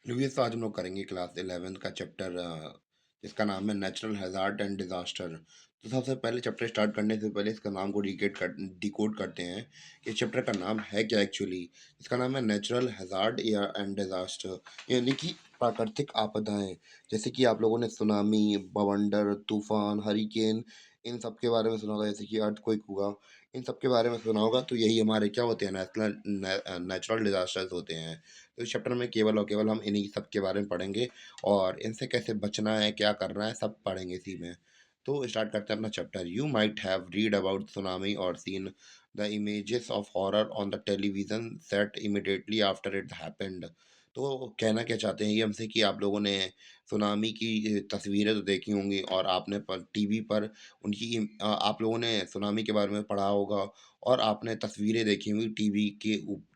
Review तो आज हम लोग करेंगे क्लास 11th का चैप्टर जिसका नाम है नेचुरल हैजार्ड एंड डिजास्टर। तो सबसे पहले चैप्टर स्टार्ट करने से पहले इसका नाम को डिकोड करते हैं कि चैप्टर का नाम है क्या एक्चुअली। इसका नाम है नेचुरल हैजार्ड या एंड डिजास्टर, यानी कि प्राकृतिक आपदाएं। जैसे कि आप लोगों ने सुनामी, बवंडर, तूफान, हरिकेन, इन सब के बारे में सुना होगा। जैसे कि अर्थक्वेक हुआ, इन सब के बारे में सुना होगा। तो यही हमारे क्या होते हैं, नेचुरल डिजास्टर्स होते हैं। तो इस चैप्टर में केवल और केवल हम इन्हीं सब के बारे में पढ़ेंगे और इनसे कैसे बचना है, क्या करना है, सब पढ़ेंगे इसी में। तो स्टार्ट करते हैं अपना chapter. You might have read about tsunami और seen the images of horror on the television set immediately after it happened. तो कहना क्या चाहते हैं ये हमसे कि आप लोगों ने सुनामी की तस्वीरें तो देखी होंगी और आपने पर टीवी पर आप लोगों ने सुनामी के बारे में पढ़ा होगा और आपने तस्वीरें देखी होंगी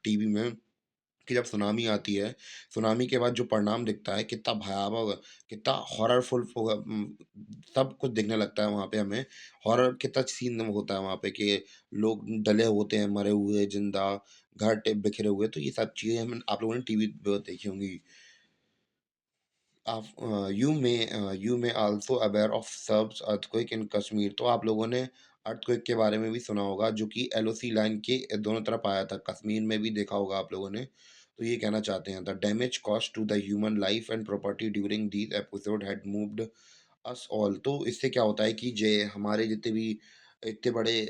टीवी में कि जब सुनामी आती है, सुनामी के बाद जो परिणाम दिखता है, कितना भयावह, कितना हॉररफुल सब कुछ दिखने लगता है वहाँ पे हमें। हॉरर कितना सीन होता है वहाँ पे कि लोग डले होते हैं, मरे हुए, जिंदा, घर टे बिखरे हुए। तो ये सब चीज़ें हम आप लोगों ने टीवी पे देखी होंगी। आप you may also aware of shrubs earthquake इन कश्मीर। तो आप लोगों ने अर्थक्वेक के बारे में भी सुना होगा जो कि एलओसी लाइन के दोनों तरफ आया था। कश्मीर में भी देखा होगा आप लोगों ने। तो ये कहना चाहते हैं the damage cost to the human life and property during these episode had moved us all. तो इससे क्या होता है कि जे हमारे जितने भी इतने बड़े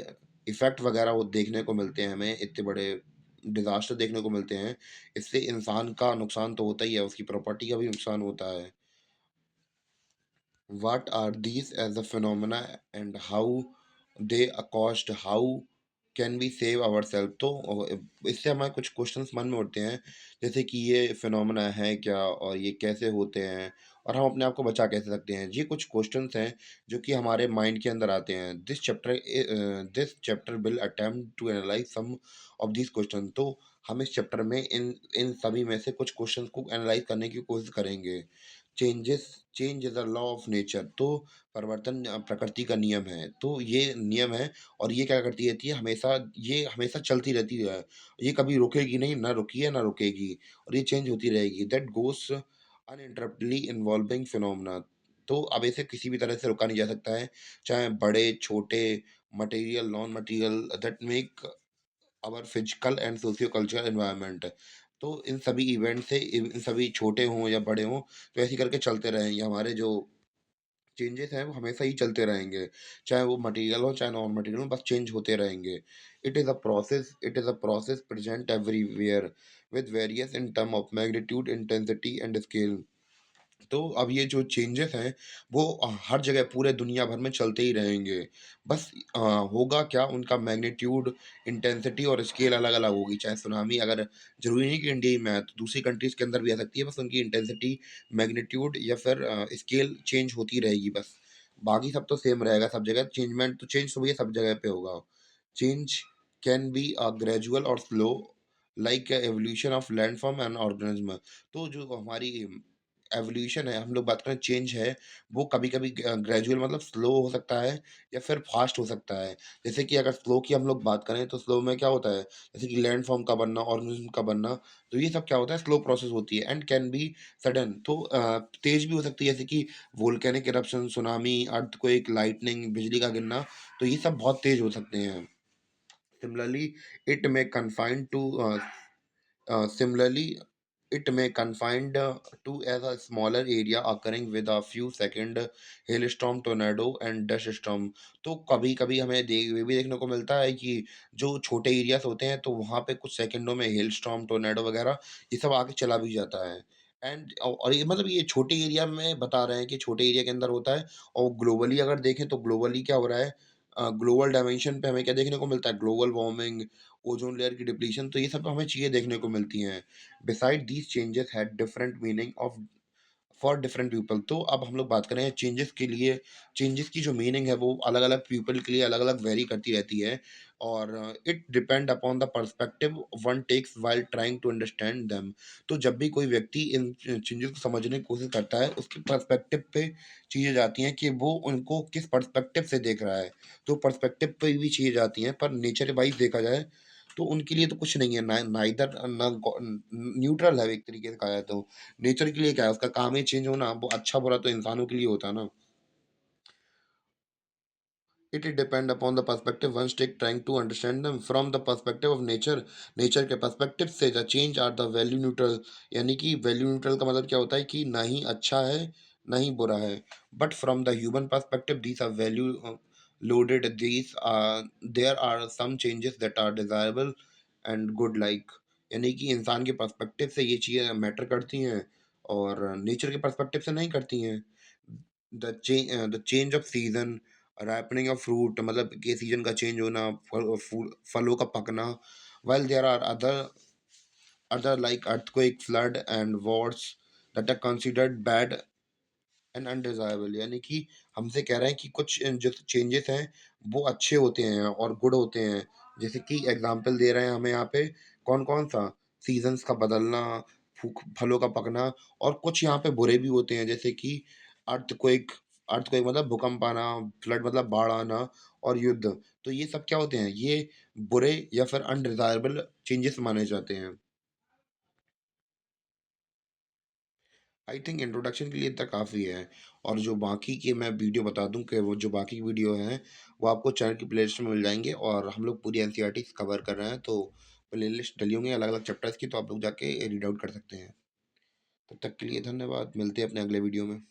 इफेक्ट वगैरह वो देखने को मिलते हैं, हमें इतने बड़े डिजास्टर देखने को मिलते हैं। इससे इंसान का नुकसान तो होता ही है, उसकी प्रॉपर्टी का भी नुकसान होता है। What are these as a phenomena and how they cost? How can we save ourselves? तो इससे हमारे कुछ क्वेश्चंस मन में उठते हैं, जैसे कि ये फिनोमेना है क्या और ये कैसे होते हैं और हम अपने आप को बचा कैसे सकते हैं। ये कुछ क्वेश्चंस हैं जो कि हमारे माइंड के अंदर आते हैं। This chapter will attempt to analyse some of this question. तो हम इस चैप्टर में इन इन सभी में से कुछ क्वेश्चंस को एनालाइज करने की कोशिश करेंगे। Changes change is a law of nature. तो परिवर्तन प्रकृति का नियम है। तो ये नियम है और ये क्या करती रहती है, हमेशा ये हमेशा चलती रहती है। ये कभी रुकेगी नहीं, ना रुकी है ना रुकेगी, और ये चेंज होती रहेगी। That goes uninterruptedly involving phenomena. तो अब इसे किसी भी तरह से रोका नहीं जा सकता है, चाहे बड़े छोटे, material non material, that make our physical and socio cultural environment. तो इन सभी इवेंट से इन सभी छोटे हों या बड़े हों, तो ऐसे ही करके चलते रहेंगे। हमारे जो चेंजेस हैं वो हमेशा ही चलते रहेंगे, चाहे वो मटेरियल हो चाहे नॉन मटेरियल हो, बस चेंज होते रहेंगे। It is a process present everywhere with various in term of magnitude, intensity and scale. तो अब ये जो चेंजेस हैं वो हर जगह पूरे दुनिया भर में चलते ही रहेंगे। बस होगा क्या, उनका मैग्नीट्यूड, इंटेंसिटी और स्केल अलग-अलग होगी। चाहे सुनामी अगर ज़रूरी नहीं कि इंडिया ही में आए, तो दूसरी कंट्रीज़ के अंदर भी आ सकती है। बस उनकी इंटेंसिटी, मैग्नीट्यूड या फिर स्केल चेंज होती रहेगी बस। बाकी सब तो सेम रहेगा सब जगह। चेंज तो भैया सब जगह पे होगा। चेंज कैन बी ग्रेजुअल और slow like evolution of landform and organism. तो जो हमारी एवोल्यूशन है, हम लोग बात करें चेंज है, वो कभी-कभी ग्रेजुअल मतलब स्लो हो सकता है या फिर फास्ट हो सकता है। जैसे कि अगर स्लो की हम लोग बात करें तो स्लो में क्या होता है, जैसे कि लैंड फॉर्म का बनना, ऑर्गेनिज्म का बनना, तो ये सब क्या होता है, स्लो प्रोसेस होती है एंड कैन बी सडन। तो तेज़ भी हो सकती है, जैसे कि volcanic eruption, tsunami, earthquake, lightning, बिजली का गिरना, तो ये सब बहुत तेज़ हो सकते हैं। Similarly it may confine to similarly, it may confined to as a smaller area occurring with a few second hailstorm, tornado and dust storm। तो कभी-कभी हमें ये भी देखने को मिलता है कि जो छोटे एरियाज़ होते हैं, तो वहाँ पे कुछ सेकंडों में हेल स्टॉर्म, टोर्नेडो वगैरह ये सब आके चला भी जाता है। और ये मतलब ये छोटे एरिया में बता रहे हैं कि छोटे एरिया के अंदर होता है। और ग्लोबली अगर देखें तो ग्लोबली क्या हो रहा है, ग्लोबल डायमेंशन पे हमें क्या देखने को मिलता है, ग्लोबल वार्मिंग, ओज़ोन लेयर की डिप्लीशन, तो ये सब हमें चीज़ें देखने को मिलती हैं। Beside these changes had different meaning of for different people. तो अब हम लोग बात करें चेंजेस के लिए, चेंजेस की जो मीनिंग है वो अलग-अलग पीपल के लिए अलग-अलग वेरी करती रहती है। और it depend upon the perspective one takes while trying to understand them. तो जब भी कोई व्यक्ति इन चेंजेस को समझने की कोशिश करता है, उसके पर्सपेक्टिव पे चीज़ें जाती हैं कि वो उनको किस पर्सपेक्टिव से देख रहा है। तो पर्सपेक्टिव पे भी चीज़ें जाती हैं, पर नेचर वाइज़ देखा जाए तो उनके लिए तो कुछ नहीं है, ना नाइदर ना गॉ न्यूट्रल है एक तरीके से कहा जाए तो। नेचर के लिए क्या है, उसका काम ही चेंज होना, वो अच्छा-बुरा तो इंसानों के लिए होता है ना। It depend upon the perspective one take trying to understand them from the perspective of nature. Nature के पर्सपेक्टिव से the change are the value neutral, यानी कि वैल्यू न्यूट्रल का मतलब क्या होता है कि ना ही अच्छा है ना ही बुरा है, but from the human perspective these are value loaded, these there are some changes that are desirable and good like, यानी कि इंसान के पर्सपेक्टिव से ये चीज़ें मैटर करती हैं और नेचर के पर्सपेक्टिव से नहीं करती हैं। The change off season, ripening of fruit, मतलब कि सीजन का चेंज होना, फलों का पकना, while there are other like earthquake, flood and wars that are considered bad and undesirable, यानी कि हमसे कह रहे हैं कि कुछ जो चेंजेस हैं वो अच्छे होते हैं और गुड होते हैं। जैसे कि एग्जांपल दे रहे हैं हमें यहाँ पे, कौन-कौन सा? सीज़न्स का बदलना, फूक फलों का पकना, और कुछ यहाँ पे बुरे भी होते हैं जैसे कि अर्थक्वेक, अर्थक्वेक मतलब भूकंप आना, फ्लड मतलब बाढ़ आना और युद्ध। तो ये सब क्या होते हैं? ये बुरे या फिर अनडिजायरेबल चेंजेस माने जाते हैं। आई थिंक इंट्रोडक्शन के लिए इतना काफ़ी है, और जो बाकी के मैं वीडियो बता दूं कि वो जो बाकी वीडियो हैं वो आपको चैनल की प्लेलिस्ट में मिल जाएंगे, और हम लोग पूरी एनसीईआरटी कवर कर रहे हैं, तो प्लेलिस्ट डली होंगी अलग अलग चैप्टर्स की, तो आप लोग जाके रीड आउट कर सकते हैं। तब तक के लिए धन्यवाद, मिलते हैं अपने अगले वीडियो में।